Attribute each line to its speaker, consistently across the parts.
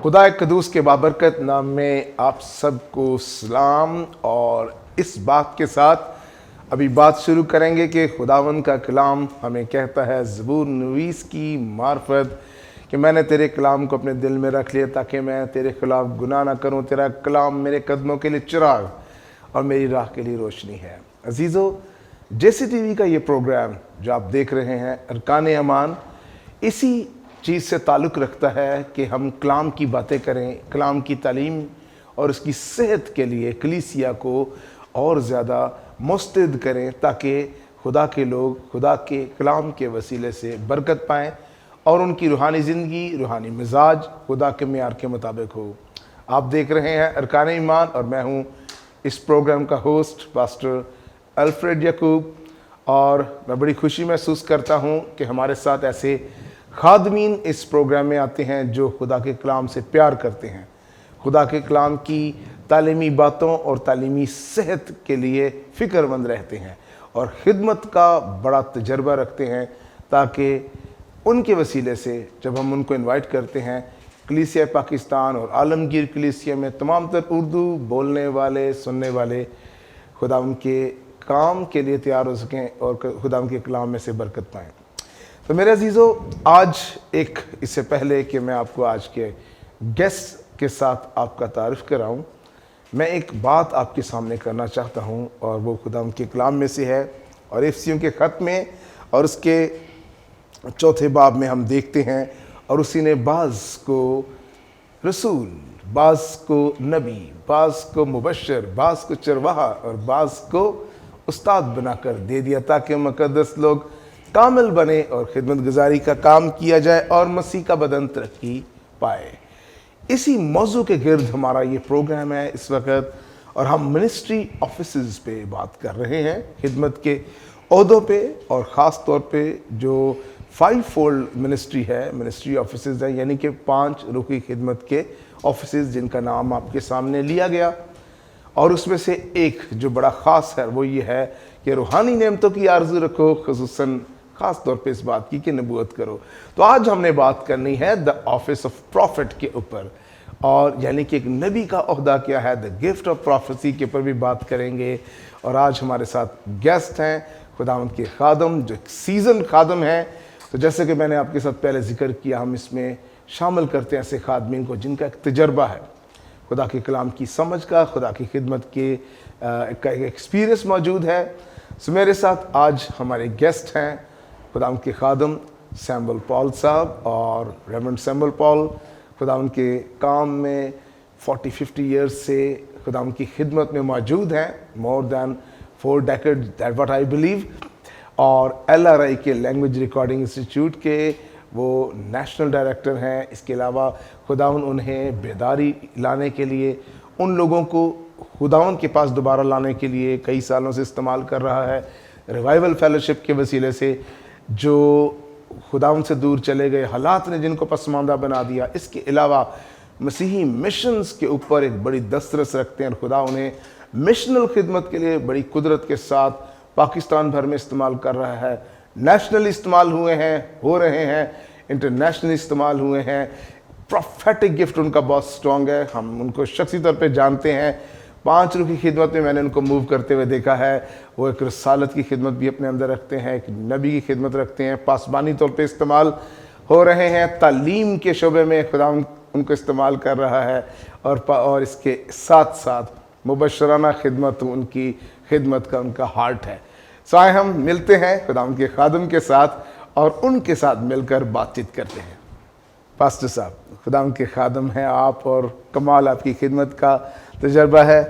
Speaker 1: خدا قدوس کے بابرکت نام میں آپ سب کو سلام، اور اس بات کے ساتھ ابھی بات شروع کریں گے کہ خداوند کا کلام ہمیں کہتا ہے زبور نویس کی معرفت کہ میں نے تیرے کلام کو اپنے دل میں رکھ لیا تاکہ میں تیرے خلاف گناہ نہ کروں۔ تیرا کلام میرے قدموں کے لیے چراغ اور میری راہ کے لیے روشنی ہے۔ عزیزو، جیسی ٹی وی کا یہ پروگرام جو آپ دیکھ رہے ہیں ارکان ایمان، اسی چیز سے تعلق رکھتا ہے کہ ہم کلام کی باتیں کریں، کلام کی تعلیم اور اس کی صحت کے لیے کلیسیا کو اور زیادہ مستعد کریں تاکہ خدا کے لوگ خدا کے کلام کے وسیلے سے برکت پائیں اور ان کی روحانی زندگی، روحانی مزاج خدا کے معیار کے مطابق ہو۔ آپ دیکھ رہے ہیں ارکان ایمان اور میں ہوں اس پروگرام کا ہوسٹ پاسٹر الفریڈ یعقوب، اور میں بڑی خوشی محسوس کرتا ہوں کہ ہمارے ساتھ ایسے خادمین اس پروگرام میں آتے ہیں جو خدا کے کلام سے پیار کرتے ہیں، خدا کے کلام کی تعلیمی باتوں اور تعلیمی صحت کے لیے فکر مند رہتے ہیں اور خدمت کا بڑا تجربہ رکھتے ہیں تاکہ ان کے وسیلے سے جب ہم ان کو انوائٹ کرتے ہیں کلیسیا پاکستان اور عالمگیر کلیسیا میں تمام تر اردو بولنے والے سننے والے خدا ان کے کام کے لیے تیار ہو سکیں اور خدا ان کے کلام میں سے برکت پائیں۔ تو میرے عزیزو، آج اس سے پہلے کہ میں آپ کو آج کے گیسٹ کے ساتھ آپ کا تعارف کراؤں، میں ایک بات آپ کے سامنے کرنا چاہتا ہوں، اور وہ خدا ان کے کلام میں سے ہے، اور افسیوں کے خط میں اور اس کے 4 باب میں ہم دیکھتے ہیں، اور اسی نے بعض کو رسول، بعض کو نبی، بعض کو مبشر، بعض کو چرواہا اور بعض کو استاد بنا کر دے دیا تاکہ مقدس لوگ کامل بنے اور خدمت گزاری کا کام کیا جائے اور مسیح کا بدن ترقی پائے۔ اسی موضوع کے گرد ہمارا یہ پروگرام ہے اس وقت، اور ہم منسٹری آفیسز پہ بات کر رہے ہیں، خدمت کے عہدوں پہ، اور خاص طور پہ جو 5 فولڈ منسٹری ہے، منسٹری آفیسز ہیں، یعنی کہ 5 روحی خدمت کے آفیسز جن کا نام آپ کے سامنے لیا گیا، اور اس میں سے ایک جو بڑا خاص ہے وہ یہ ہے کہ روحانی نعمتوں کی آرزو رکھو، خصوصاً خاص طور پہ اس بات کی کہ نبوت کرو۔ تو آج ہم نے بات کرنی ہے دا آفس آف پروفٹ کے اوپر، اور یعنی کہ ایک نبی کا عہدہ کیا ہے، دا گفٹ آف پروفیسی کے اوپر بھی بات کریں گے۔ اور آج ہمارے ساتھ گیسٹ ہیں خداوند کے خادم جو ایک سیزن خادم ہیں۔ تو جیسے کہ میں نے آپ کے ساتھ پہلے ذکر کیا، ہم اس میں شامل کرتے ہیں ایسے خادمین کو جن کا ایک تجربہ ہے خدا کے کلام کی سمجھ کا، خدا کی خدمت کے کا ایک ایکسپیرینس موجود ہے۔ سو میرے ساتھ آج ہمارے گیسٹ ہیں خداوند کے خادم سیمول پال صاحب، اور ریورنڈ سیمول پال خداوند کے کام میں 40-50 ایئرز سے خداوند کی خدمت میں موجود ہیں، مور دین 4 decades that what I believe, اور LRI کے لینگویج ریکارڈنگ انسٹیٹیوٹ کے وہ نیشنل ڈائریکٹر ہیں۔ اس کے علاوہ خداوند انہیں بیداری لانے کے لیے، ان لوگوں کو خداوند کے پاس دوبارہ لانے کے لیے کئی سالوں سے استعمال کر رہا ہے، ریوائول فیلوشپ کے وسیلے سے، جو خداوند سے دور چلے گئے، حالات نے جن کو پسماندہ بنا دیا۔ اس کے علاوہ مسیحی مشنز کے اوپر ایک بڑی دسترس رکھتے ہیں، اور خدا انہیں مشنل خدمت کے لیے بڑی قدرت کے ساتھ پاکستان بھر میں استعمال کر رہا ہے۔ نیشنل استعمال ہوئے ہیں، ہو رہے ہیں، انٹرنیشنل استعمال ہوئے ہیں۔ پروفیٹک گفٹ ان کا بہت سٹرونگ ہے، ہم ان کو شخصی طور پہ جانتے ہیں۔ 5 روح کی خدمت میں میں نے ان کو موو کرتے ہوئے دیکھا ہے۔ وہ ایک رسالت کی خدمت بھی اپنے اندر رکھتے ہیں، ایک نبی کی خدمت رکھتے ہیں، پاسبانی طور پہ استعمال ہو رہے ہیں، تعلیم کے شعبے میں خدا ان کو استعمال کر رہا ہے، اور اس کے ساتھ ساتھ مبشرانہ خدمت ان کی خدمت کا ان کا ہارٹ ہے۔ سو آئے ہم ملتے ہیں خدا ان کے خادم کے ساتھ اور ان کے ساتھ مل کر بات چیت کرتے ہیں۔ پاسٹر صاحب، خدا ان کے خادم ہیں آپ، اور کمال آپ کی خدمت کا تجربہ ہے۔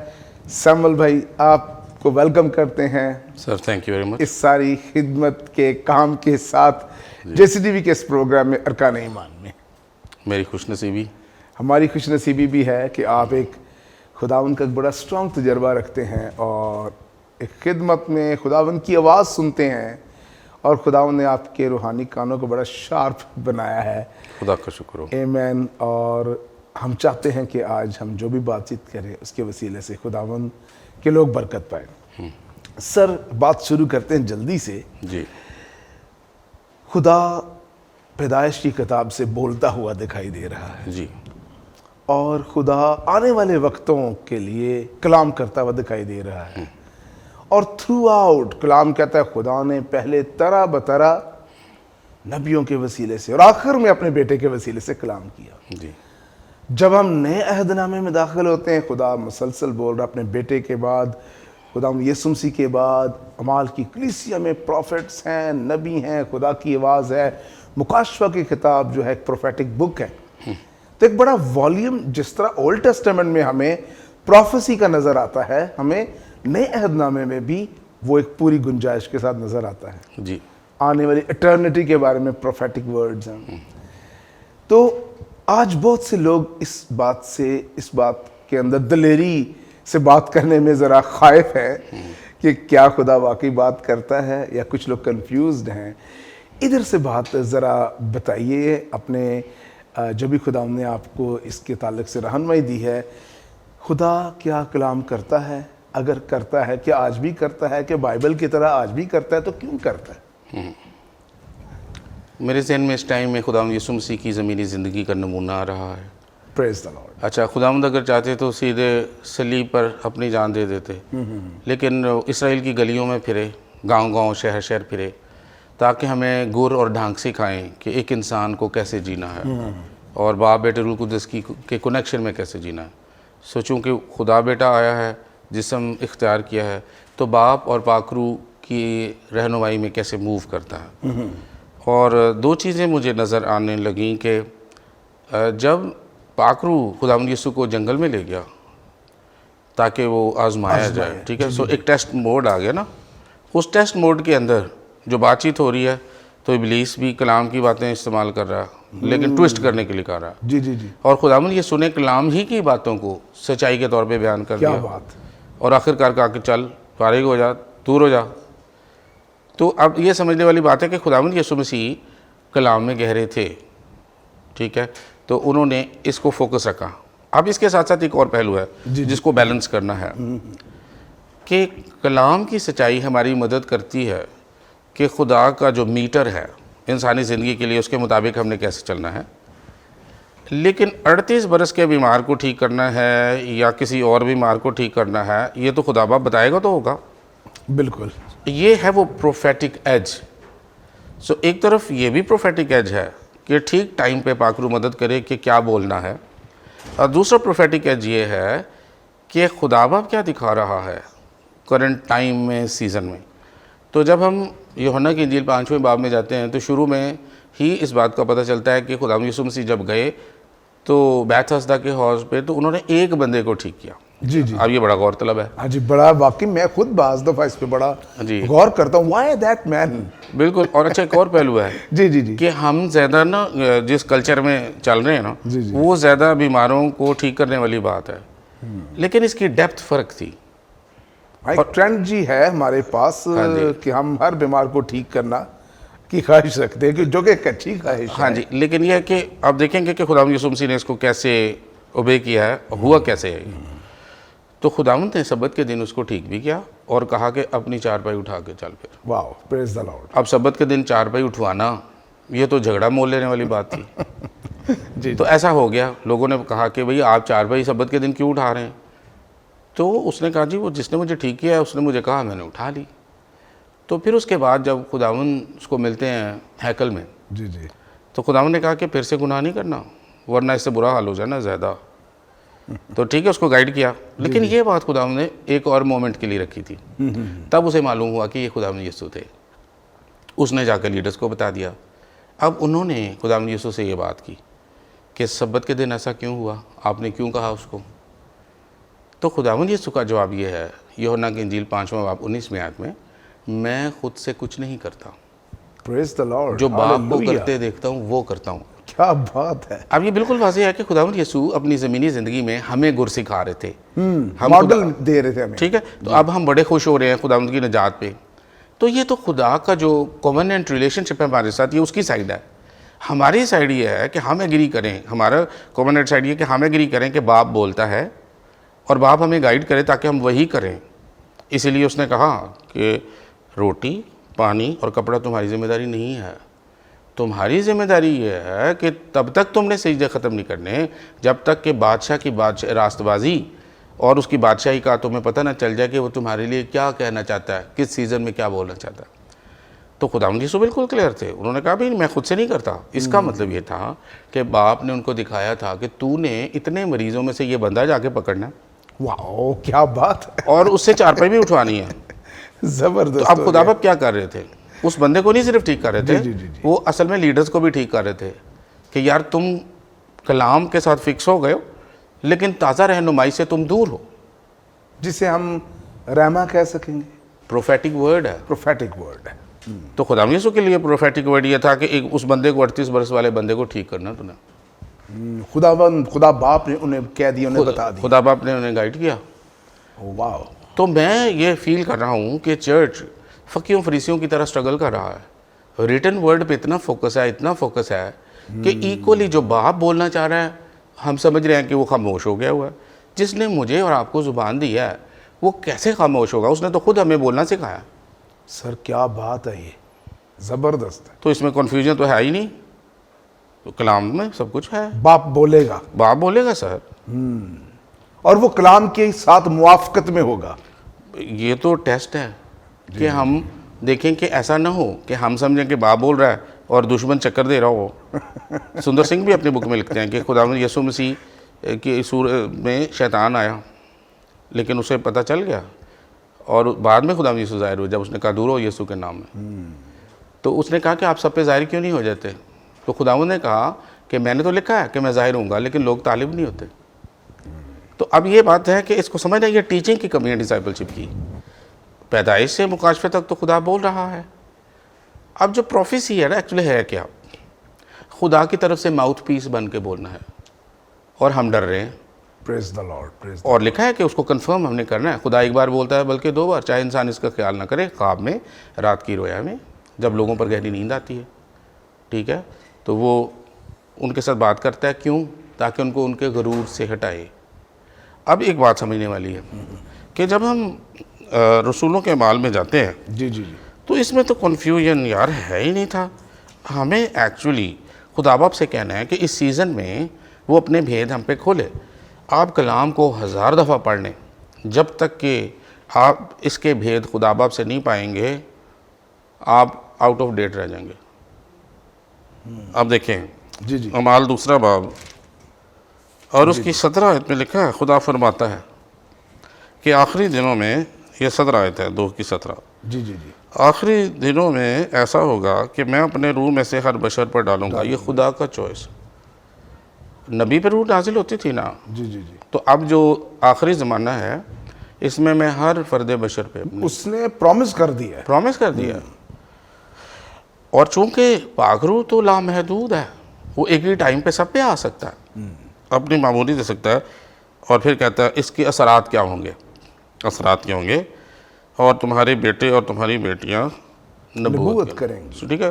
Speaker 1: سیمول بھائی، آپ کو ویلکم کرتے ہیں
Speaker 2: سر، تھینک یو ویری مچ،
Speaker 1: اس ساری خدمت کے کام کے ساتھ جیسی ٹی وی کے اس پروگرام میں ارکان ایمان میں۔
Speaker 2: میری خوش نصیبی،
Speaker 1: ہماری خوش نصیبی بھی ہے کہ آپ ایک خداوند کا بڑا سٹرونگ تجربہ رکھتے ہیں، اور ایک خدمت میں خداوند کی آواز سنتے ہیں، اور خداوند نے آپ کے روحانی کانوں کو بڑا شارپ بنایا ہے۔
Speaker 2: خدا کا شکر ہو۔
Speaker 1: آمین۔ اور ہم چاہتے ہیں کہ آج ہم جو بھی بات چیت کریں اس کے وسیلے سے خداوند کے لوگ برکت پائیں۔ سر، بات شروع کرتے ہیں جلدی سے۔
Speaker 2: جی،
Speaker 1: خدا پیدائش کی کتاب سے بولتا ہوا دکھائی دے رہا ہے،
Speaker 2: جی،
Speaker 1: اور خدا آنے والے وقتوں کے لیے کلام کرتا ہوا دکھائی دے رہا ہے، اور تھرو آؤٹ کلام کہتا ہے خدا نے پہلے طرح بطرح نبیوں کے وسیلے سے اور آخر میں اپنے بیٹے کے وسیلے سے کلام کیا۔
Speaker 2: جی
Speaker 1: جب ہم نئے عہد نامے میں داخل ہوتے ہیں، خدا مسلسل بول رہا اپنے بیٹے کے بعد، خدا یسوع مسیح کے بعد اعمال کی کلیسیا میں پروفیٹس ہیں، نبی ہیں، خدا کی آواز ہے۔ مکاشفہ کی کتاب جو ہے ایک پروفیٹک بک ہے، تو ایک بڑا والیوم، جس طرح اولڈ ٹیسٹمنٹ میں ہمیں پروفیسی کا نظر آتا ہے، ہمیں نئے عہد نامے میں بھی وہ ایک پوری گنجائش کے ساتھ نظر آتا ہے۔
Speaker 2: جی
Speaker 1: آنے والی اٹرنیٹی کے بارے میں پروفیٹک ورڈز ہیں۔ تو آج بہت سے لوگ اس بات کے اندر دلیری سے بات کرنے میں ذرا خائف ہے کہ کیا خدا واقعی بات کرتا ہے، یا کچھ لوگ کنفیوزڈ ہیں۔ ادھر سے بات ذرا بتائیے اپنے، جو بھی خدا نے آپ کو اس کے تعلق سے رہنمائی دی ہے، خدا کیا کلام کرتا ہے؟ اگر کرتا ہے، کیا آج بھی کرتا ہے؟ کہ بائبل کی طرح آج بھی کرتا ہے؟ تو کیوں کرتا ہے؟
Speaker 2: میرے ذہن میں اس ٹائم میں خداوند یسوع مسیح کی زمینی زندگی کا نمونہ آ رہا ہے۔
Speaker 1: پریز دی لارڈ۔
Speaker 2: اچھا، خداوند اگر چاہتے تو سیدھے صلیب پر اپنی جان دے دیتے، لیکن اسرائیل کی گلیوں میں پھرے، گاؤں گاؤں شہر شہر پھرے، تاکہ ہمیں گر اور ڈھانگ سکھائیں کہ ایک انسان کو کیسے جینا ہے اور باپ بیٹے روح القدس کے کنیکشن میں کیسے جینا ہے۔ سو چونکہ خدا بیٹا آیا ہے، جسم اختیار کیا ہے، تو باپ اور پاک روح کی رہنمائی میں کیسے موو کرتا ہے۔ اور دو چیزیں مجھے نظر آنے لگیں کہ جب پاک روح خداوند یسوع کو جنگل میں لے گیا تاکہ وہ آزمایا جائے، ٹھیک ہے، سو ایک ٹیسٹ موڈ آ گیا نا۔ اس ٹیسٹ موڈ کے اندر جو بات چیت ہو رہی ہے، تو ابلیس بھی کلام کی باتیں استعمال کر رہا ہے، لیکن ٹوسٹ کرنے کے لیے کر رہا ہے۔
Speaker 1: جی جی جی،
Speaker 2: اور خداوند یسوع نے کلام ہی کی باتوں کو سچائی کے طور پہ بیان کر
Speaker 1: کیا
Speaker 2: دیا،
Speaker 1: بات!
Speaker 2: اور آخر کار کہا کہ چل فارغ ہو جا، دور ہو جا۔ تو اب یہ سمجھنے والی بات ہے کہ خداوند یسوع مسیح کلام میں گہرے تھے، ٹھیک ہے، تو انہوں نے اس کو فوکس رکھا۔ اب اس کے ساتھ ساتھ ایک اور پہلو ہے جس کو بیلنس کرنا ہے، کہ کلام کی سچائی ہماری مدد کرتی ہے کہ خدا کا جو میٹر ہے انسانی زندگی کے لیے، اس کے مطابق ہم نے کیسے چلنا ہے۔ لیکن 38 برس کے بیمار کو ٹھیک کرنا ہے یا کسی اور بیمار کو ٹھیک کرنا ہے، یہ تو خدا باپ بتائے گا تو ہوگا۔
Speaker 1: بالکل،
Speaker 2: یہ ہے وہ پروفیٹک ایج۔ سو ایک طرف یہ بھی پروفیٹک ایج ہے کہ ٹھیک ٹائم پہ پاک روح مدد کرے کہ کیا بولنا ہے، اور دوسرا پروفیٹک ایج یہ ہے کہ خدا باپ کیا دکھا رہا ہے کرنٹ ٹائم میں، سیزن میں۔ تو جب ہم یوحنا کی انجیل 5ویں باب میں جاتے ہیں، تو شروع میں ہی اس بات کا پتہ چلتا ہے کہ خداوند یسوع مسیح جب گئے تو بیت ہسدا کے حوض پہ، تو انہوں نے ایک بندے کو ٹھیک کیا۔
Speaker 1: جی جی،
Speaker 2: اب یہ بڑا غور طلب ہے۔
Speaker 1: ہاں جی، بڑا واقعی میں خود بعض دفعہ اس پہ بڑا
Speaker 2: جی
Speaker 1: غور کرتا ہوں، وائی دیٹ مین۔
Speaker 2: بالکل۔ اور اچھا ایک اور پہلو ہے
Speaker 1: جی جی جی،
Speaker 2: کہ ہم زیادہ نا جس کلچر میں چل رہے ہیں نا،
Speaker 1: جی جی،
Speaker 2: وہ زیادہ بیماروں کو ٹھیک کرنے والی بات ہے، لیکن اس کی ڈیپتھ فرق تھی۔
Speaker 1: ایک ٹرینڈ جی ہے ہمارے پاس کہ ہم ہر بیمار کو ٹھیک کرنا کی خواہش رکھتے ہیں، کہ جو کہ ایک اچھی خواہش ہے۔
Speaker 2: ہاں جی، لیکن یہ ہے کہ آپ دیکھیں گے کہ خداوند یسوع مسیح نے اس کو کیسے اوبے کیا ہے، ہوا کیسے ہے۔ تو خداوند نے سبت کے دن اس کو ٹھیک بھی کیا اور کہا کہ اپنی چارپائی اٹھا کے چل پھر۔
Speaker 1: واو، پریز دی لارڈ۔
Speaker 2: اب سبت کے دن چارپائی اٹھوانا، یہ تو جھگڑا مول لینے والی بات تھی۔
Speaker 1: جی،
Speaker 2: تو ایسا ہو گیا، لوگوں نے کہا کہ بھئی آپ چارپائی سبت کے دن کیوں اٹھا رہے ہیں؟ تو اس نے کہا جی وہ جس نے مجھے ٹھیک کیا ہے اس نے مجھے کہا، میں نے اٹھا لی۔ تو پھر اس کے بعد جب خداوند اس کو ملتے ہیں ہیکل میں،
Speaker 1: جی جی،
Speaker 2: تو خداوند نے کہا کہ پھر سے گناہ نہیں کرنا، ورنہ اس سے برا حال ہو جائے نا زیادہ۔ تو ٹھیک ہے، اس کو گائیڈ کیا، لیکن یہ بات خداوند نے ایک اور مومنٹ کے لیے رکھی تھی۔ تب اسے معلوم ہوا کہ یہ خداوند یسوع تھے۔ اس نے جا کر لیڈرز کو بتا دیا۔ اب انہوں نے خداوند یسوع سے یہ بات کی کہ سبت کے دن ایسا کیوں ہوا، آپ نے کیوں کہا اس کو؟ تو خداوند یسوع کا جواب یہ ہے، یوحنا کی انجیل 5واں باب 19ویں آیت میں، میں خود سے کچھ نہیں کرتا،
Speaker 1: پریز دی لارڈ،
Speaker 2: جو باپ کو کرتے دیکھتا ہوں وہ کرتا ہوں۔
Speaker 1: کیا بات ہے!
Speaker 2: اب یہ بالکل واضح ہے کہ خداوند یسوع اپنی زمینی زندگی میں ہمیں گر سکھا رہے تھے،
Speaker 1: ماڈل دے رہے تھے ہمیں۔
Speaker 2: ٹھیک ہے، تو اب ہم بڑے خوش ہو رہے ہیں خداوند کی نجات پہ۔ تو یہ تو خدا کا جو کووننٹ ریلیشن شپ ہے ہمارے ساتھ، یہ اس کی سائڈ ہے۔ ہماری سائڈ یہ ہے کہ ہم ایگری کریں، ہمارا کووننٹ سائڈ یہ کہ ہم ایگری کریں کہ باپ بولتا ہے اور باپ ہمیں گائیڈ کرے تاکہ ہم وہی کریں۔ اسی لیے اس نے کہا کہ روٹی، پانی اور کپڑا تمہاری ذمہ داری نہیں ہے، تمہاری ذمہ داری یہ ہے کہ تب تک تم نے سجدے ختم نہیں کرنے جب تک کہ بادشاہ کی راست بازی اور اس کی بادشاہی کا تمہیں پتہ نہ چل جائے کہ وہ تمہارے لیے کیا کہنا چاہتا ہے، کس سیزن میں کیا بولنا چاہتا ہے۔ تو خداوند یسوع بالکل کلیئر تھے، انہوں نے کہا بھی میں خود سے نہیں کرتا۔ اس کا مطلب یہ تھا کہ باپ نے ان کو دکھایا تھا کہ تو نے اتنے مریضوں میں سے یہ بندہ جا کے پکڑنا ہے
Speaker 1: واو کیا بات ہے،
Speaker 2: اور اس سے چارپائی بھی اٹھوانی ہے۔
Speaker 1: زبردست۔
Speaker 2: اب خدا باپ کیا کر رہے تھے؟ اس بندے کو نہیں صرف ٹھیک کر رہے تھے،
Speaker 1: جی۔
Speaker 2: وہ اصل میں لیڈرز کو بھی ٹھیک کر رہے تھے کہ یار تم کلام کے ساتھ فکس ہو گئے ہو لیکن تازہ رہنمائی سے تم دور ہو۔
Speaker 1: جسے ہم رحمہ کہہ سکیں گے،
Speaker 2: پروفیٹک ورڈ ہے۔
Speaker 1: پروفیٹک ورڈ ہے۔
Speaker 2: تو خدا یسوع کے لیے پروفیٹک ورڈ یہ تھا کہ ایک اس بندے کو 38 برس والے بندے کو ٹھیک کرنا تو
Speaker 1: خدا باپ نے انہیں کہہ دیا، انہیں بتا دیا۔
Speaker 2: خدا باپ نے انہیں گائیڈ کیا۔
Speaker 1: واو،
Speaker 2: تو میں یہ فیل کر رہا ہوں کہ چرچ فقیوں فریسیوں کی طرح سٹرگل کر رہا ہے، ریٹن ورڈ پہ اتنا فوکس ہے کہ ایکولی جو باپ بولنا چاہ رہا ہے ہم سمجھ رہے ہیں کہ وہ خاموش ہو گیا ہوا ہے۔ جس نے مجھے اور آپ کو زبان دی ہے وہ کیسے خاموش ہوگا؟ اس نے تو خود ہمیں بولنا سکھایا۔
Speaker 1: سر کیا بات ہے، یہ زبردست ہے۔
Speaker 2: تو اس میں کنفیوژن تو ہے ہی نہیں، تو کلام میں سب کچھ ہے۔
Speaker 1: باپ بولے گا،
Speaker 2: باپ بولے گا سر،
Speaker 1: اور وہ کلام کے ساتھ موافقت میں ہوگا۔
Speaker 2: یہ تو ٹیسٹ ہے کہ ہم دیکھیں کہ ایسا نہ ہو کہ ہم سمجھیں کہ باپ بول رہا ہے اور دشمن چکر دے رہا ہو۔ سندر سنگھ بھی اپنی بک میں لکھتے ہیں کہ خداوند یسوع مسیح کی صورت میں شیطان آیا لیکن اسے پتہ چل گیا اور بعد میں خداوند یسوع ظاہر ہوئے جب اس نے کہا دور ہو یسوع کے نام میں۔ تو اس نے کہا کہ آپ سب پہ ظاہر کیوں نہیں ہو جاتے؟ تو خداوند نے کہا کہ میں نے تو لکھا ہے کہ میں ظاہر ہوں گا لیکن لوگ طالب نہیں ہوتے۔ تو اب یہ بات ہے کہ اس کو سمجھنا، یہ ٹیچنگ کی کمی ہے ڈسائپلشپ کی۔ پیدائش سے مکاشفے تک تو خدا بول رہا ہے۔ اب جو پروفیسی ہے نا ایکچولی ہے کیا؟ خدا کی طرف سے ماؤتھ پیس بن کے بولنا ہے اور ہم ڈر رہے ہیں۔
Speaker 1: پریز دا لارڈ، پریز
Speaker 2: اور لکھا ہے کہ اس کو کنفرم ہم نے کرنا ہے۔ خدا ایک بار بولتا ہے بلکہ 2 بار، چاہے انسان اس کا خیال نہ کرے، خواب میں، رات کی رویا میں، جب لوگوں پر گہری نیند آتی ہے، ٹھیک ہے، تو وہ ان کے ساتھ بات کرتا ہے۔ کیوں؟ تاکہ ان کو ان کے غرور سے ہٹائے۔ اب ایک بات سمجھنے والی ہے کہ جب ہم رسولوں کے اعمال میں جاتے ہیں
Speaker 1: جی
Speaker 2: تو اس میں تو کنفیوژن یار ہے ہی نہیں تھا۔ ہمیں ایکچولی خدا باپ سے کہنا ہے کہ اس سیزن میں وہ اپنے بھید ہم پہ کھولے۔ آپ کلام کو 1000 دفعہ پڑھ لیں، جب تک کہ آپ اس کے بھید خدا باپ سے نہیں پائیں گے آپ آؤٹ آف ڈیٹ رہ جائیں گے۔ اب دیکھیں
Speaker 1: جی
Speaker 2: اعمال 2 باب اور اس کی 17 آیت میں لکھا ہے، خدا فرماتا ہے کہ آخری دنوں میں، یہ 17 آیت ہے 2 کی 17،
Speaker 1: جی
Speaker 2: آخری دنوں میں ایسا ہوگا کہ میں اپنے روح میں سے ہر بشر پر ڈالوں گا۔ یہ خدا کا چوائس، نبی پر روح نازل ہوتی تھی نا،
Speaker 1: جی
Speaker 2: تو اب جو آخری زمانہ ہے اس میں ہر فرد بشر پہ
Speaker 1: اس نے پرومس کر دیا ہے،
Speaker 2: پرومس کر دیا۔ اور چونکہ پاک روح تو لامحدود ہے، وہ ایک ہی ٹائم پہ سب پہ آ سکتا ہے، اپنی معمولی دے سکتا ہے۔ اور پھر کہتا ہے اس کے اثرات کیا ہوں گے، اثرات کیا ہوں گے، اور تمہارے بیٹے اور تمہاری بیٹیاں نبوت
Speaker 1: کریں گی۔
Speaker 2: ٹھیک ہے۔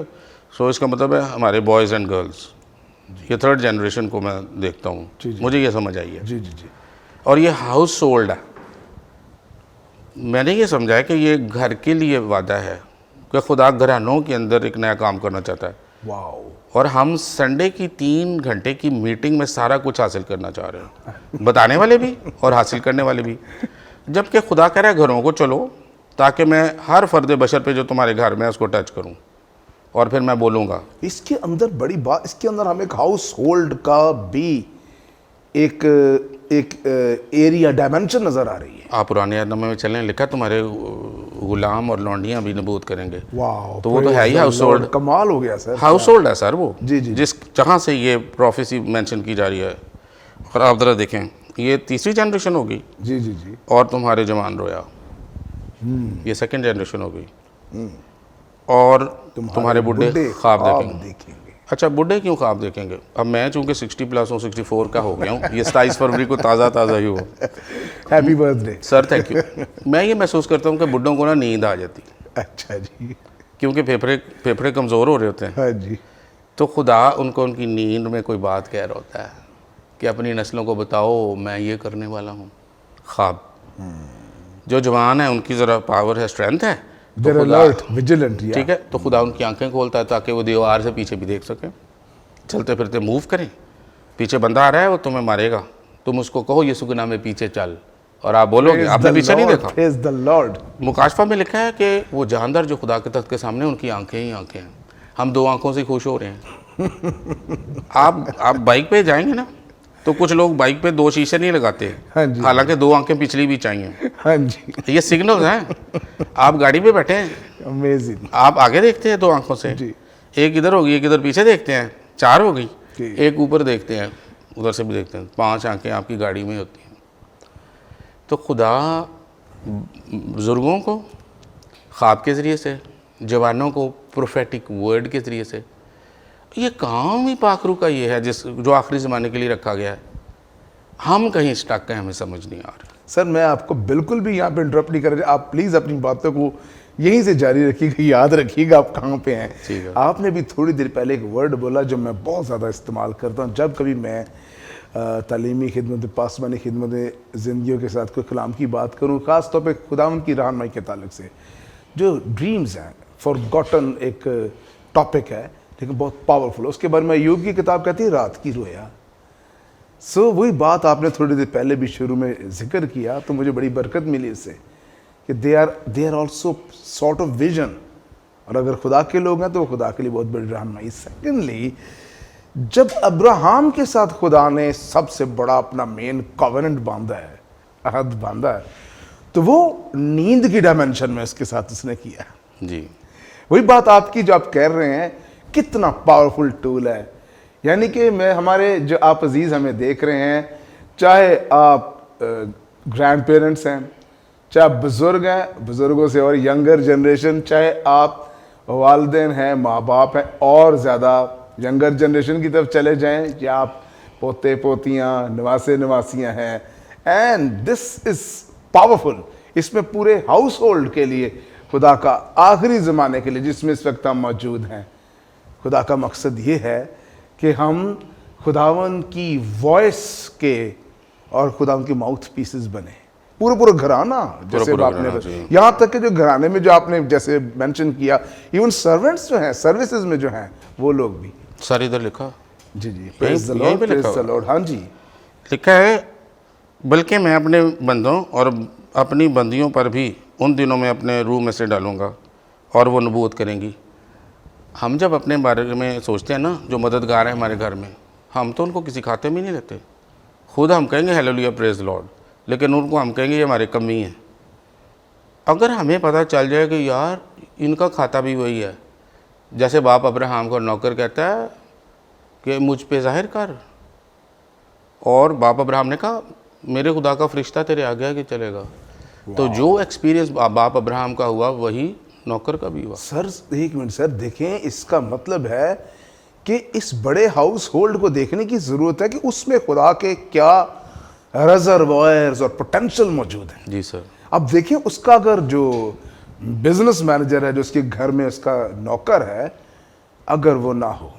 Speaker 2: سو اس کا مطلب ہے ہمارے بوائز اینڈ گرلز، یہ 3rd جنریشن کو میں دیکھتا ہوں، مجھے یہ سمجھ آئی ہے۔
Speaker 1: جی
Speaker 2: اور یہ ہاؤس ہولڈ ہے، میں نے یہ سمجھا ہے کہ یہ گھر کے لیے وعدہ ہے کہ خدا گھرانوں کے اندر ایک نیا کام کرنا چاہتا ہے،
Speaker 1: واو،
Speaker 2: اور ہم سنڈے کی 3 گھنٹے کی میٹنگ میں سارا کچھ حاصل کرنا چاہ رہے ہیں، بتانے والے بھی اور حاصل کرنے والے بھی۔ جبکہ خدا کہہ رہا ہے گھروں کو چلو تاکہ میں ہر فرد بشر پہ جو تمہارے گھر میں ہے اس کو ٹچ کروں اور پھر میں بولوں گا۔
Speaker 1: اس کے اندر بڑی بات، اس کے اندر ہمیں ایک ہاؤس ہولڈ کا بھی ایک ایریا ڈائمنشن نظر آ رہی ہے۔
Speaker 2: آپ پرانے عہد نامے میں چلیں، لکھا تمہارے غلام اور لونڈیاں بھی نبوت کریں گے۔
Speaker 1: واو،
Speaker 2: تو وہ تو ہے ہی ہاؤس ہولڈ،
Speaker 1: کمال ہو گیا سر،
Speaker 2: ہاؤس ہولڈ ہے سر وہ،
Speaker 1: جی
Speaker 2: جس جہاں سے یہ پروفیسی مینشن کی جا رہی ہے۔ اور آپ ذرا دیکھیں، یہ 3ری جنریشن ہوگی،
Speaker 1: جی
Speaker 2: اور تمہارے جوان رویا، یہ 2nd جنریشن ہوگی، اور تمہارے بڈھے خواب دیکھیں گے۔ اچھا، بڈھے کیوں خواب دیکھیں گے؟ اب میں چونکہ 60+ ہوں، 64 کا ہو گیا ہوں، یہ 27 فروری کو تازہ ہی ہو۔
Speaker 1: Happy birthday
Speaker 2: sir thank you. میں یہ محسوس کرتا ہوں کہ بڈھوں کو نا نیند آ جاتی،
Speaker 1: اچھا جی،
Speaker 2: کیونکہ پھیپھڑے کمزور ہو رہے ہوتے ہیں،
Speaker 1: ہاں جی،
Speaker 2: تو خدا ان کو ان کی نیند میں کوئی بات کہہ رہا ہوتا ہے کہ اپنی نسلوں کو بتاؤ میں یہ کرنے والا ہوں۔ خواب جو جوان ہیں ان کی ذرا پاور ہے، اسٹرینتھ ہے،
Speaker 1: They're alert, vigilant, yeah.
Speaker 2: ٹھیک ہے, تو خدا ان کی آنکھیں کھولتا ہے تاکہ وہ دیوار سے پیچھے بھی دیکھ سکیں, چلتے پھرتے موو کریں. پیچھے بندہ آ رہا ہے وہ تمہیں مارے گا, تم اس کو کہو یسوع کے نام میں پیچھے چل, اور آپ بولو گے آپ نے پیچھے نہیں دیکھا.
Speaker 1: Praise the Lord.
Speaker 2: مکاشفہ میں لکھا ہے کہ وہ جاندار جو خدا کے تخت کے سامنے ان کی آنکھیں ہی آنکھیں ہیں. ہم 2 آنکھوں سے خوش ہو رہے ہیں. آپ بائک پہ جائیں گے نا تو کچھ لوگ بائک پہ 2 شیشے نہیں لگاتے, حالانکہ 2 آنکھیں پچھلی بھی چاہیے.
Speaker 1: ہاں جی,
Speaker 2: یہ سگنلز ہیں. آپ گاڑی پہ بیٹھے ہیں,
Speaker 1: amazing.
Speaker 2: آپ آگے دیکھتے ہیں 2 آنکھوں سے, ایک ادھر ہوگی ایک ادھر پیچھے دیکھتے ہیں, 4 ہو گئی, ایک اوپر دیکھتے ہیں ادھر سے بھی دیکھتے ہیں, 5 آنکھیں آپ کی گاڑی میں ہوتی ہیں. تو خدا بزرگوں کو خواب کے ذریعے سے, جوانوں کو پروفیٹک ورڈ کے ذریعے سے, یہ کام ہی پاک روح کا یہ ہے جو آخری زمانے کے لیے رکھا گیا ہے. ہم کہیں اسٹک ہیں, ہمیں سمجھ نہیں آ رہا.
Speaker 1: سر میں آپ کو بالکل بھی یہاں پہ انٹرپٹ نہیں کر رہے, آپ پلیز اپنی باتوں کو یہیں سے جاری رکھیے گا, یاد رکھیے گا آپ کہاں پہ ہیں. آپ نے بھی تھوڑی دیر پہلے ایک ورڈ بولا جو میں بہت زیادہ استعمال کرتا ہوں جب کبھی میں تعلیمی خدمت, پاسبانی خدمت, زندگیوں کے ساتھ کوئی کلام کی بات کروں, خاص طور پہ خداوند کی رہنمائی کے تعلق سے. جو ڈریمز ہیں, فارگوٹن ایک ٹاپک ہے لیکن بہت پاورفل. اس کے بارے میں ایوب کی کتاب کہتی ہے رات کی رویا. وہی بات آپ نے تھوڑی دیر پہلے بھی شروع میں ذکر کیا, تو مجھے بڑی برکت ملی اس سے کہ they are also sort of vision, اور اگر خدا کے لوگ ہیں تو وہ خدا کے لیے بہت بڑی رہنمائی. سیکنڈلی, جب ابراہیم کے ساتھ خدا نے سب سے بڑا اپنا مین کووننٹ باندھا ہے, عہد باندھا ہے, تو وہ نیند کی ڈائمینشن میں اس کے ساتھ اس نے کیا.
Speaker 2: جی,
Speaker 1: وہی بات آپ کی جو آپ کہہ رہے ہیں, کتنا پاورفل ٹول ہے. یعنی کہ ہمارے جو آپ عزیز ہمیں دیکھ رہے ہیں, چاہے آپ گرینڈ پیرنٹس ہیں, چاہے آپ بزرگ ہیں, بزرگوں سے اور ینگر جنریشن, چاہے آپ والدین ہیں, ماں باپ ہیں, اور زیادہ ینگر جنریشن کی طرف چلے جائیں, یا آپ پوتے پوتیاں, نواسے نواسیاں ہیں, اینڈ دس از پاورفل. اس میں پورے ہاؤس ہولڈ کے لیے خدا کا آخری زمانے کے لیے جس میں اس وقت ہم موجود ہیں, خدا کا مقصد یہ ہے کہ ہم خداوند کی وائس کے اور خداوند کے ماؤتھ پیسز بنے. پورا گھرانہ, جیسے آپ نے یہاں تک کہ جو گھرانے میں جو آپ نے جیسے مینشن کیا, ایون سرونٹس جو ہیں, سروسز میں جو ہیں, وہ لوگ بھی.
Speaker 2: سر ادھر لکھا.
Speaker 1: جی جی, پریز the lord, praise the lord. ہاں جی,
Speaker 2: لکھا ہے, بلکہ میں اپنے بندوں اور اپنی بندیوں پر بھی ان دنوں میں اپنے روح میں سے ڈالوں گا اور وہ نبوت کریں گی. ہم جب اپنے بارے میں سوچتے ہیں نا, جو مددگار ہیں ہمارے گھر میں, ہم تو ان کو کسی کھاتے میں نہیں لیتے. خود ہم کہیں گے ہیلیلویا پریز دی لارڈ, لیکن ان کو ہم کہیں گے یہ ہمارے کمی ہیں. اگر ہمیں پتہ چل جائے کہ یار ان کا کھاتا بھی وہی ہے, جیسے باپ ابراہیم کو نوکر کہتا ہے کہ مجھ پہ ظاہر کر, اور باپ ابراہیم نے کہا میرے خدا کا فرشتہ تیرے آگے آگے چلے گا. تو جو ایکسپیرینس باپ ابراہیم کا ہوا وہی نوکر کا بھی ہوا.
Speaker 1: سر ایک منٹ سر, دیکھیں, اس کا مطلب ہے کہ اس بڑے ہاؤس ہولڈ کو دیکھنے کی ضرورت ہے کہ اس میں خدا کے کیا ریزروائرز اور پوٹینشل موجود ہیں.
Speaker 2: جی سر.
Speaker 1: اب دیکھیں, اس کا اگر جو بزنس مینیجر ہے, جو اس کے گھر میں اس کا نوکر ہے, اگر وہ نہ ہو,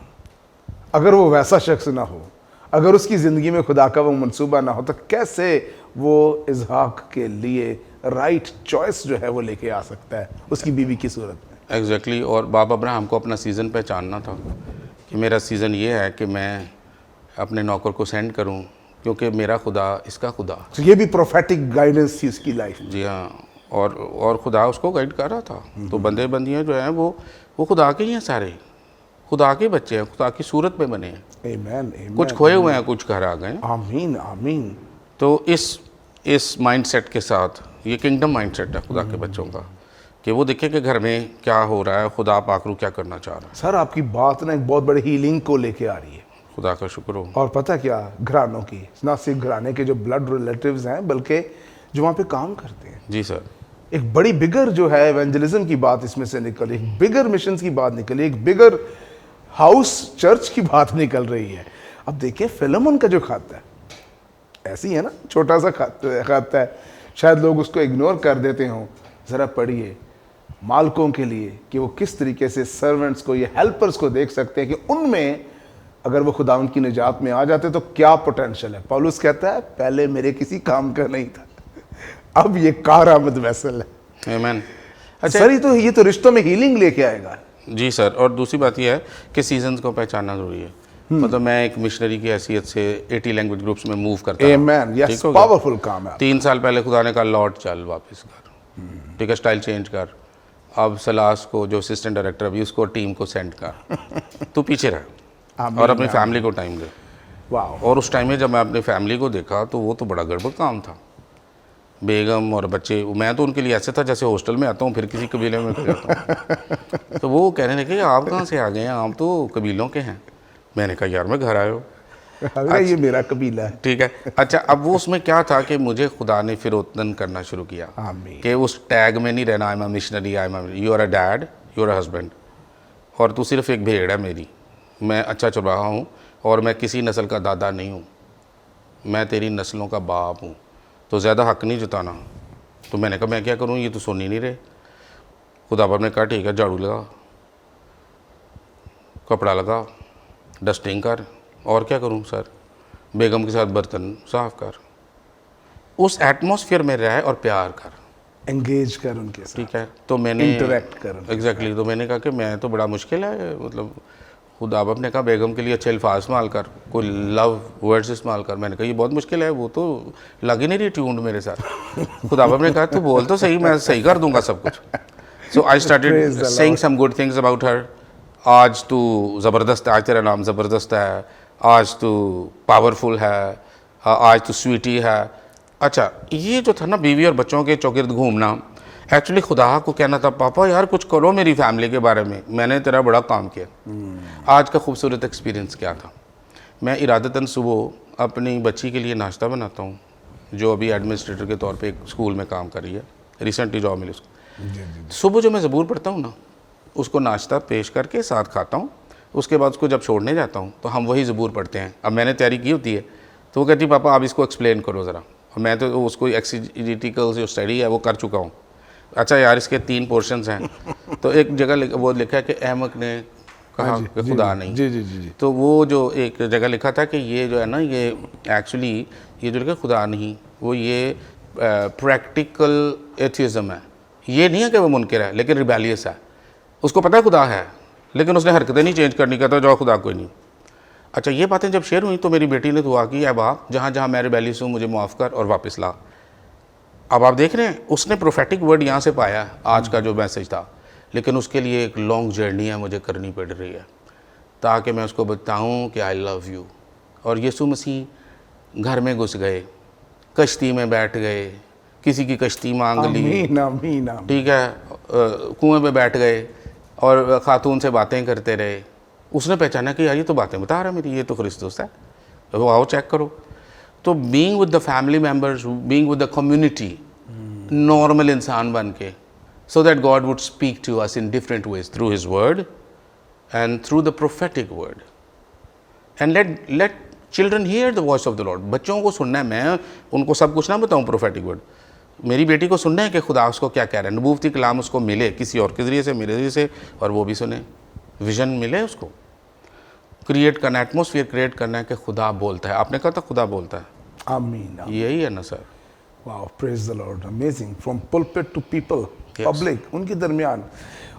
Speaker 1: اگر وہ ویسا شخص نہ ہو, اگر اس کی زندگی میں خدا کا وہ منصوبہ نہ ہو, تو کیسے وہ اسحاق کے لیے رائٹ چوائس جو ہے وہ لے کے آ سکتا ہے اس کی بیوی کی صورت میں.
Speaker 2: ایگزیکٹلی. اور باپ ابراہیم کو اپنا سیزن پہچاننا تھا کہ میرا سیزن یہ ہے کہ میں اپنے نوکر کو سینڈ کروں, کیونکہ میرا خدا اس کا خدا.
Speaker 1: تو یہ بھی پروفیٹک گائیڈنس تھی اس کی لائف میں.
Speaker 2: جی ہاں, اور خدا اس کو گائیڈ کر رہا تھا. تو بندے بندیاں جو ہیں وہ خدا کے ہی ہیں, سارے خدا کے بچے ہیں, خدا کی صورت میں بنے ہیں.
Speaker 1: آمین,
Speaker 2: کچھ کھوئے ہوئے ہیں, کچھ گھر آ گئے.
Speaker 1: آمین آمین.
Speaker 2: تو اس مائنڈ سیٹ کے ساتھ, یہ کنگڈم مائنڈ سیٹ ہے خدا کے بچوں کا, کہ وہ دیکھیں کہ گھر میں کیا ہو رہا ہے, خدا پاک روح کیا کرنا چاہ رہا ہے.
Speaker 1: سر آپ کی بات نا ایک بہت بڑی ہیلنگ کو لے کے آ رہی ہے.
Speaker 2: خدا کا شکر ہو.
Speaker 1: اور پتہ کیا, گھرانوں کی, نہ صرف گھرانے کے جو بلڈ ریلیٹیوز ہیں بلکہ جو وہاں پہ کام کرتے ہیں.
Speaker 2: جی سر.
Speaker 1: ایک بڑی بگر جو ہے ایونجلزم کی بات اس میں سے نکلی, ایک بگر مشنز کی بات نکلی, ایک بگر ہاؤس چرچ کی بات نکل رہی ہے. اب دیکھیں فلمون کا جو کھاتا ہے ایسی ہے نا, چھوٹا سا کھاتا ہے, شاید لوگ اس کو اگنور کر دیتے ہوں. ذرا پڑھیے مالکوں کے لیے کہ وہ کس طریقے سے سرونٹس کو یا ہیلپرز کو دیکھ سکتے ہیں کہ ان میں اگر وہ خداوند کی نجات میں آ جاتے تو کیا پوٹینشل ہے. پولس کہتا ہے پہلے میرے کسی کام کا نہیں تھا, اب یہ کارآمد ویسل ہے.
Speaker 2: آمین.
Speaker 1: سر یہ تو رشتوں میں ہیلنگ لے کے آئے گا.
Speaker 2: جی سر. اور دوسری بات یہ ہے کہ سیزنز کو پہچاننا ضروری ہے. مطلب میں ایک مشنری کی حیثیت سے 80 لینگویج گروپس میں موو کرتا ہوں.
Speaker 1: آمین. یس, پاورفل کام ہے.
Speaker 2: 3 سال پہلے خدا نے کہا لوٹ چل واپس کر, ٹھیک ہے, اسٹائل چینج کر. اب سلاس کو جو اسسٹنٹ ڈائریکٹر ابھی اس کو ٹیم کو سینڈ کر, تو پیچھے رہ اور اپنی فیملی کو ٹائم دے.
Speaker 1: واو.
Speaker 2: اور اس ٹائم میں جب میں اپنی فیملی کو دیکھا تو وہ تو بڑا گڑبڑ کام تھا. بیگم اور بچے, میں تو ان کے لیے ایسے تھا جیسے ہاسٹل میں آتا ہوں پھر کسی قبیلے میں جاتا ہوں. تو وہ کہنے لگے کہ آپ کہاں سے آ گئے ہیں, آپ تو قبیلوں کے ہیں. میں نے کہا یار میں گھر آیا ہوں,
Speaker 1: یہ میرا قبیلہ ہے.
Speaker 2: ٹھیک ہے. اچھا, اب وہ اس میں کیا تھا کہ مجھے خدا نے پھر اتن کرنا شروع کیا کہ اس ٹیگ میں نہیں رہنا, I am a missionary, you are a dad, you are a husband, اور تو صرف ایک بھیڑ ہے میری, میں اچھا چل رہا ہوں اور میں کسی نسل کا دادا نہیں ہوں, میں تیری نسلوں کا باپ ہوں, تو زیادہ حق نہیں جتانا. تو میں نے کہا میں کیا کروں, یہ تو سن ہی نہیں رہے. خدا پر نے کہا ٹھیک ہے, جھاڑو لگا, کپڑا لگا, ڈسٹنگ کر, اور کیا کروں سر, بیگم کے ساتھ برتن صاف کر, اس ایٹماسفیئر میں رہ اور پیار کر,
Speaker 1: انگیج کر ان کے ساتھ,
Speaker 2: ٹھیک ہے. تو میں نے
Speaker 1: انٹریکٹ کر.
Speaker 2: ایگزیکٹلی. تو میں نے کہا کہ میں تو بڑا مشکل ہے, مطلب خدا باپ نے کہا بیگم کے لیے اچھے الفاظ استعمال کر, کوئی لو ورڈز استعمال کر. میں نے کہا یہ بہت مشکل ہے, وہ تو لگ ہی نہیں رہی ٹیونڈ میرے ساتھ. خدا باپ نے کہا تو بول تو صحیح, میں صحیح کر دوں گا سب کچھ. So I started seeing some good things about her. آج تو زبردست ہے, آج تیرا نام زبردست ہے, آج تو پاورفل ہے, آج تو سویٹی ہے. اچھا, یہ جو تھا نا بیوی اور بچوں کے چوگرد گھومنا, ایکچولی خدا کو کہنا تھا پاپا یار کچھ کرو میری فیملی کے بارے میں نے تیرا بڑا کام کیا. آج کا خوبصورت ایکسپیرینس کیا تھا, میں ارادتاً صبح اپنی بچی کے لیے ناشتہ بناتا ہوں جو ابھی ایڈمنسٹریٹر کے طور پہ ایک اسکول میں کام کر رہی ہے, ریسنٹلی جاب ملی اس کو. صبح جو میں زبور پڑھتا ہوں نا, اس کو ناشتہ پیش کر کے ساتھ کھاتا ہوں. اس کے بعد اس کو جب چھوڑنے جاتا ہوں تو ہم وہی زبور پڑھتے ہیں. اب میں نے تیاری کی ہوتی ہے تو وہ کہتی پاپا آپ اس کو ایکسپلین کرو ذرا, اور میں تو اس کو ایکسیجیٹیکل جو اسٹڈی ہے وہ کر چکا ہوں. اچھا یار اس کے 3 پورشنز ہیں. تو ایک جگہ وہ لکھا ہے کہ احمق نے کہا کہ خدا نہیں.
Speaker 1: جی جی جی.
Speaker 2: تو وہ جو ایک جگہ لکھا تھا کہ یہ جو ہے نا, یہ ایکچولی یہ جو لکھا خدا نہیں, وہ یہ پریکٹیکل ایتھیزم ہے. یہ نہیں ہے کہ وہ منکر ہے لیکن ریبیلیس ہے. اس کو پتہ ہے خدا ہے لیکن اس نے حرکتیں نہیں چینج کرنی, کہتا جو خدا کوئی نہیں. اچھا, یہ باتیں جب شیئر ہوئیں تو میری بیٹی نے دعا کی, اے باپ جہاں جہاں میں ریبیلیس ہوں مجھے معاف کر اور واپس لا. اب آپ دیکھ رہے ہیں اس نے پروفیٹک ورڈ یہاں سے پایا آج کا جو میسج تھا, لیکن اس کے لیے ایک لانگ جرنی ہے مجھے کرنی پڑ رہی ہے تاکہ میں اس کو بتاؤں کہ آئی لو یو. اور یسوع مسیح گھر میں گھس گئے, کشتی میں بیٹھ گئے, کسی کی کشتی مانگ لی, ٹھیک ہے, کنویں پہ بیٹھ گئے اور خاتون سے باتیں کرتے رہے. اس نے پہچانا کہ یار یہ تو باتیں بتا رہا ہے میری, یہ تو کرسطس ہے, وہ آؤ چیک کرو. تو being with the family members, being with the community, normal انسان بن کے, so that God would speak to us in different ways through His word and through the prophetic word. And let children hear the voice of the Lord. بچوں کو سننا ہے, میں ان کو سب کچھ نہ بتاؤں prophetic word. میری بیٹی کو سننا ہے کہ خدا اس کو کیا کہہ رہا ہے, نبوتی کلام اس کو ملے کسی اور کے ذریعے سے, میرے ذریعے سے, اور وہ بھی سنے, ویژن ملے اس کو. کریٹ کرنا, ایٹماسفیئر کریٹ کرنا ہے کہ خدا بولتا ہے. آپ نے کہا تھا خدا بولتا ہے,
Speaker 1: آمین.
Speaker 2: یہی ہے نا sir.
Speaker 1: Wow, praise the lord, amazing. From pulpit to people, public, ان کے درمیان.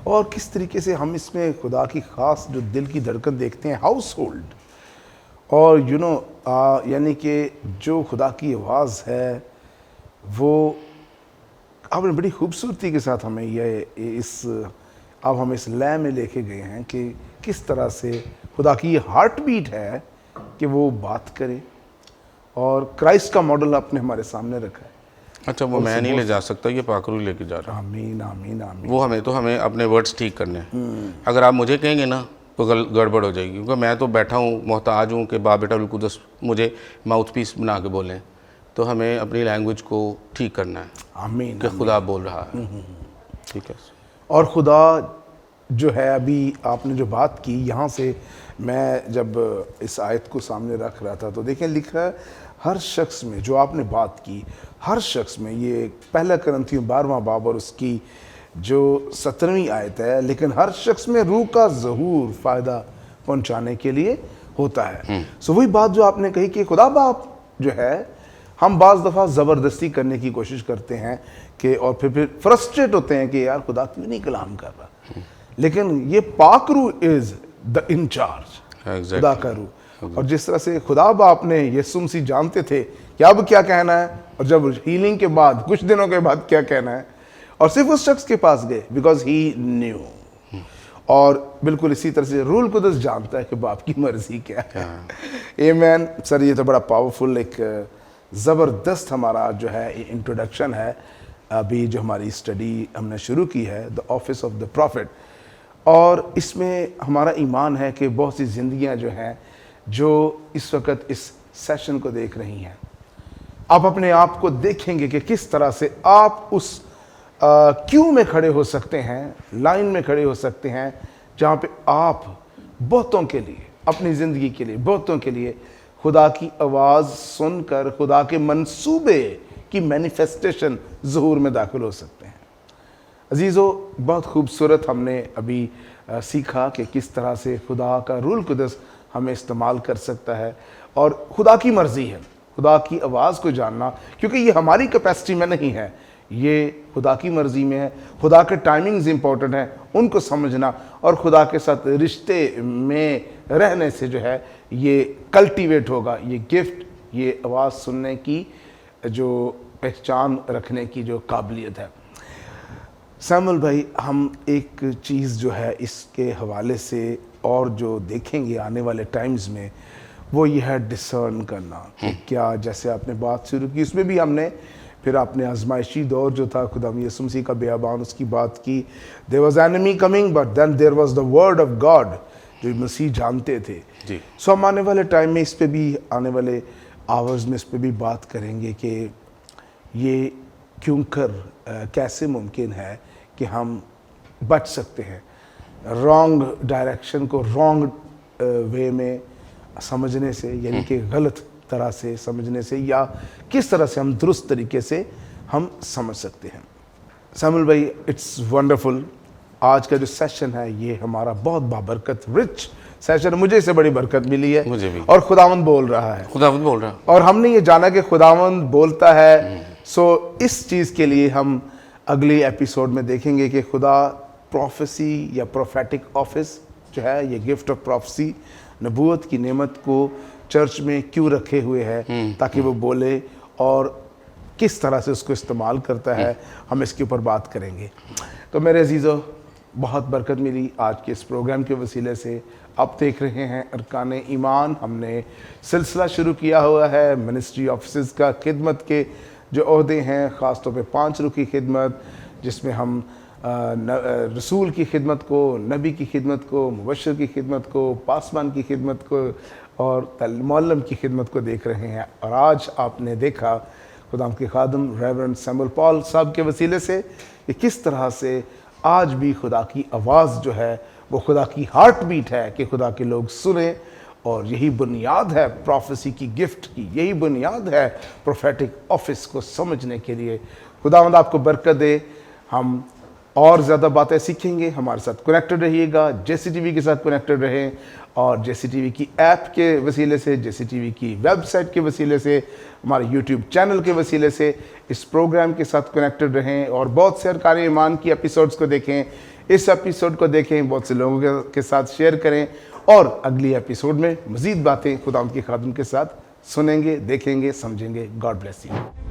Speaker 1: اور کس طریقے سے ہم اس میں خدا کی خاص جو دل کی دھڑکن دیکھتے ہیں, ہاؤس ہولڈ. اور یعنی کہ جو خدا کی آواز ہے وہ آپ نے بڑی خوبصورتی کے ساتھ ہمیں اب ہم اس لے میں لے کے گئے ہیں کہ کس طرح سے خدا کی یہ ہارٹ بیٹ ہے کہ وہ بات کرے, اور کرائسٹ کا ماڈل آپ نے ہمارے سامنے رکھا ہے.
Speaker 2: اچھا, وہ میں نہیں لے جا سکتا, یہ پاکرو لے کے جا رہا ہے.
Speaker 1: آمین آمین آمین.
Speaker 2: وہ ہمیں اپنے ورڈز ٹھیک کرنے ہیں. اگر آپ مجھے کہیں گے نا تو گڑبڑ ہو جائے گی, کیونکہ میں تو بیٹھا ہوں, محتاج ہوں کہ باپ بیٹا القدس مجھے ماؤتھ پیس بنا کے بولیں. تو ہمیں اپنی لینگویج کو ٹھیک کرنا ہے.
Speaker 1: آمین.
Speaker 2: کہ خدا بول رہا ہے. ٹھیک ہے.
Speaker 1: اور خدا جو ہے, ابھی آپ نے جو بات کی, یہاں سے میں جب اس آیت کو سامنے رکھ رہا تھا تو دیکھیں لکھا ہے ہر شخص میں, جو آپ نے بات کی, ہر شخص میں, یہ پہلا کرنتھیوں 12واں باب اور اس کی جو 17ویں آیت ہے, لیکن ہر شخص میں روح کا ظہور فائدہ پہنچانے کے لیے ہوتا ہے. سو وہی بات جو آپ نے کہی کہ خدا باپ جو ہے, ہم بعض دفعہ زبردستی کرنے کی کوشش کرتے ہیں کہ اور پھر فرسٹریٹ ہوتے ہیں کہ یار خدا کیوں نہیں کلام کر رہا، لیکن یہ پاک روح از دا انچارج، خدا کا روح. اور جس طرح سے خدا باپ نے یسوع مسیح جانتے تھے کہ اب کیا کہنا ہے، اور جب ہیلنگ کے بعد کچھ دنوں کے بعد کیا کہنا ہے، اور صرف اس شخص کے پاس گئے بیکاز ہی نیو. اور بالکل اسی طرح سے روح القدس جانتا ہے کہ باپ کی مرضی کیا ہے. آمین. سر یہ تو بڑا پاورفل ایک زبردست ہمارا جو ہے انٹروڈکشن ہے. ابھی جو ہماری اسٹڈی ہم نے شروع کی ہے the office of the profit, اور اس میں ہمارا ایمان ہے کہ بہت سی زندگیاں جو ہیں جو اس وقت اس سیشن کو دیکھ رہی ہیں، آپ اپنے آپ کو دیکھیں گے کہ کس طرح سے آپ اس کیوں میں کھڑے ہو سکتے ہیں، لائن میں کھڑے ہو سکتے ہیں، جہاں پہ آپ بہتوں کے لیے، اپنی زندگی کے لیے، بہتوں کے لیے خدا کی آواز سن کر خدا کے منصوبے کی مینیفیسٹیشن ظہور میں داخل ہو سکتے ہیں. عزیزو، بہت خوبصورت ہم نے ابھی سیکھا کہ کس طرح سے خدا کا روح القدس ہمیں استعمال کر سکتا ہے، اور خدا کی مرضی ہے خدا کی آواز کو جاننا، کیونکہ یہ ہماری کیپیسٹی میں نہیں ہے، یہ خدا کی مرضی میں ہے. خدا کے ٹائمنگز امپورٹنٹ ہیں، ان کو سمجھنا اور خدا کے ساتھ رشتے میں رہنے سے جو ہے یہ کلٹیویٹ ہوگا، یہ گفٹ، یہ آواز سننے کی جو پہچان رکھنے کی جو قابلیت ہے. سیمول بھائی، ہم ایک چیز جو ہے اس کے حوالے سے اور جو دیکھیں گے آنے والے ٹائمز میں، وہ یہ ہے ڈسرن کرنا کہ کیا، جیسے آپ نے بات شروع کی اس میں بھی ہم نے پھر آپ نے آزمائشی دور جو تھا خدا یسوع مسیح کا بیابان، اس کی بات کی. there was enemy coming but then there was the word of God جو مسیح جانتے تھے. سو ہم آنے والے ٹائم میں اس پہ بھی، آنے والے آورز میں اس پہ بھی بات کریں گے کہ یہ کیوں کر کیسے ممکن ہے کہ ہم بچ سکتے ہیں رانگ ڈائریکشن کو رانگ وے میں سمجھنے سے، یعنی کہ غلط طرح سے سمجھنے سے، یا کس طرح سے ہم درست طریقے سے ہم سمجھ سکتے ہیں. سیمول بھائی، اٹس ونڈرفل. آج کا جو سیشن ہے یہ ہمارا بہت بابرکت رچ سیشن، مجھے اس سے بڑی برکت ملی ہے،
Speaker 2: مجھے بھی.
Speaker 1: اور خداوند بول رہا ہے،
Speaker 2: خداوند بول رہا،
Speaker 1: اور ہم نے یہ جانا کہ خداوند بولتا ہے. سو اس چیز کے لیے ہم اگلی ایپیسوڈ میں دیکھیں گے کہ خدا پروفیسی یا پروفیٹک آفس جو ہے، یہ گفٹ آف پروفیسی، نبوت کی نعمت کو چرچ میں کیوں رکھے ہوئے ہے، تاکہ وہ بولے، اور کس طرح سے اس کو استعمال کرتا ہے. ہم اس کے اوپر بات کریں گے. تو میرے عزیزو، بہت برکت ملی آج کے اس پروگرام کے وسیلے سے. آپ دیکھ رہے ہیں ارکان ایمان، ہم نے سلسلہ شروع کیا ہوا ہے منسٹری آفیسز کا، خدمت کے جو عہدے ہیں، خاص طور پہ 5 روح کی خدمت، جس میں ہم رسول کی خدمت کو، نبی کی خدمت کو، مبشر کی خدمت کو، پاسبان کی خدمت کو اور معلم کی خدمت کو دیکھ رہے ہیں. اور آج آپ نے دیکھا خدا کے خادم ریورنڈ سیمول پال صاحب کے وسیلے سے کہ کس طرح سے آج بھی خدا کی آواز جو ہے وہ خدا کی ہارٹ بیٹ ہے کہ خدا کے لوگ سنیں. اور یہی بنیاد ہے پروفیسی کی گفٹ کی، یہی بنیاد ہے پروفیٹک آفس کو سمجھنے کے لیے. خداوند آپ کو برکت دے. ہم اور زیادہ باتیں سیکھیں گے. ہمارے ساتھ کنیکٹڈ رہیے گا، جے سی ٹی وی کے ساتھ کنیکٹڈ رہیں، اور جے سی ٹی وی کی ایپ کے وسیلے سے، جے سی ٹی وی کی ویب سائٹ کے وسیلے سے، ہمارے یوٹیوب چینل کے وسیلے سے اس پروگرام کے ساتھ کنیکٹڈ رہیں، اور بہت سے ارکان ایمان کی ایپیسوڈز کو دیکھیں. اس ایپیسوڈ کو دیکھیں، بہت سے لوگوں کے ساتھ شیئر کریں، اور اگلی ایپیسوڈ میں مزید باتیں خدا کے خادم کے ساتھ سنیں گے، دیکھیں گے، سمجھیں گے. God bless you.